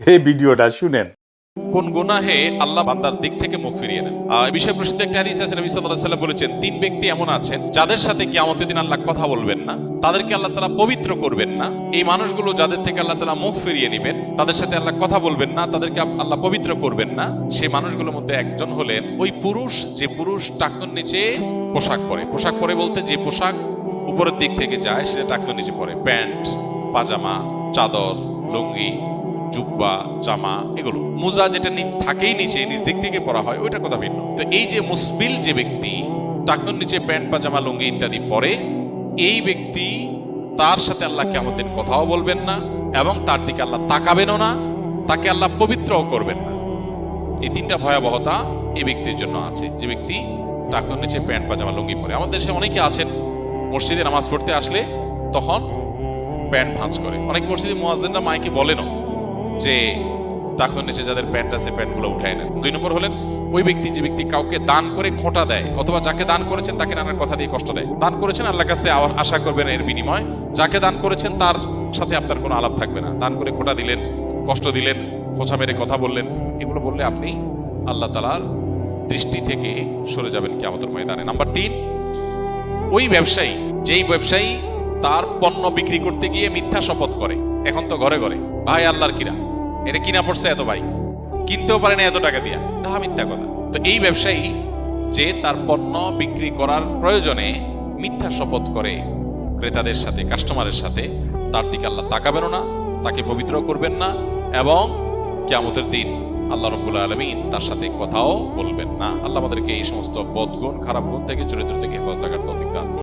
এই ভিডিওটা শুনেন। কোন গুনাহে আল্লাহ বান্দার দিক থেকে মুখ ফিরিয়ে নেন। এই বিষয়ে প্রসিদ্ধ একটা হাদিস আছে, নবী সাল্লাল্লাহু আলাইহি ওয়াসাল্লাম বলেছেন, তিন ব্যক্তি এমন আছেন যাদের সাথে কিয়ামতের দিন আল্লাহ কথা বলবেন না, তাদেরকে আল্লাহ তাআলা পবিত্র করবেন না। এই মানুষগুলো যাদের থেকে আল্লাহ তাআলা মুখ ফিরিয়ে নেবেন, তাদের সাথে আল্লাহ কথা বলবেন না, তাদেরকে আল্লাহ পবিত্র করবেন না। সেই মানুষগুলোর মধ্যে একজন হলেন ওই পুরুষ, যে পুরুষ টাকনুর নিচে পোশাক পরে। পোশাক পরে বলতে যে পোশাক উপরের দিক থেকে যায় সেটা টাকনুর নিচে পরে, প্যান্ট, পাজামা, চাদর, লুঙ্গি, জুব্বা, জামা, এগুলো। মোজা যেটা থাকেই নিচে, নিচ দিক থেকে পরা হয়, ওইটার কথা ভিন্ন। তো এই যে মুসবিল যে ব্যক্তি টাকনুর নিচে প্যান্ট, পাজামা, লুঙ্গি ইত্যাদি পরে, এই ব্যক্তি তার সাথে আল্লাহ কিয়ামতের দিন কথাও বলবেন না এবং তার দিকে আল্লাহ তাকাবেনও না, তাকে আল্লাহ পবিত্রও করবেন না। এই তিনটা ভয়াবহতা এই ব্যক্তির জন্য আছে, যে ব্যক্তি টাকনুর নিচে প্যান্ট, পাজামা, লুঙ্গি পরে। আমাদের দেশে অনেকে আছেন মসজিদে নামাজ পড়তে আসলে তখন প্যান্ট ভাঁজ করে। অনেক মসজিদে মুয়াজ্জিনরা মাইকে বলেনও যে টাকনুর নিচে যাদের প্যান্ট আছে প্যান্টগুলো উঠায় নেন। দুই নম্বর হলেন ওই ব্যক্তি, যে ব্যক্তি কাউকে দান করে খোঁটা দেয়, অথবা যাকে দান করেছেন তাকে নানার কথা দিয়ে কষ্ট দেয়। দান করেছেন আল্লাহর কাছে আশা করবেন এর বিনিময়, যাকে দান করেছেন তার সাথে আপনার কোনো আলাপ থাকবে না। দান করে খোঁটা দিলেন, কষ্ট দিলেন, খোঁচা মেরে কথা বললেন, এগুলো বললে আপনি আল্লাহ তাআলার দৃষ্টি থেকে সরে যাবেন কিয়ামতের ময়দানে। নাম্বার 3, ওই ব্যবসায়ী, যেই ব্যবসায়ী তার পণ্য বিক্রি করতে গিয়ে মিথ্যা শপথ করে। এখন তো ঘরে ঘরে ভাই আল্লাহর কিরা, এটা কিনা পড়ছে এত, ভাই কিনতেও পারে না এত টাকা দিয়া, না মিথ্যা কথা। তো এই ব্যবসায়ী যে তার পণ্য বিক্রি করার প্রয়োজনে মিথ্যা শপথ করে ক্রেতাদের সাথে, কাস্টমারের সাথে, তার দিকে আল্লাহ তাকাবেনও না, তাকে পবিত্র করবেন না এবং কিয়ামতের দিন আল্লাহ রাব্বুল আলামিন তার সাথে কথাও বলবেন না। আল্লাহ আমাদেরকে এই সমস্ত বদগুণ, খারাপ গুণ থেকে, চরিত্র থেকে হেফাজত করার তৌফিক দান করুন।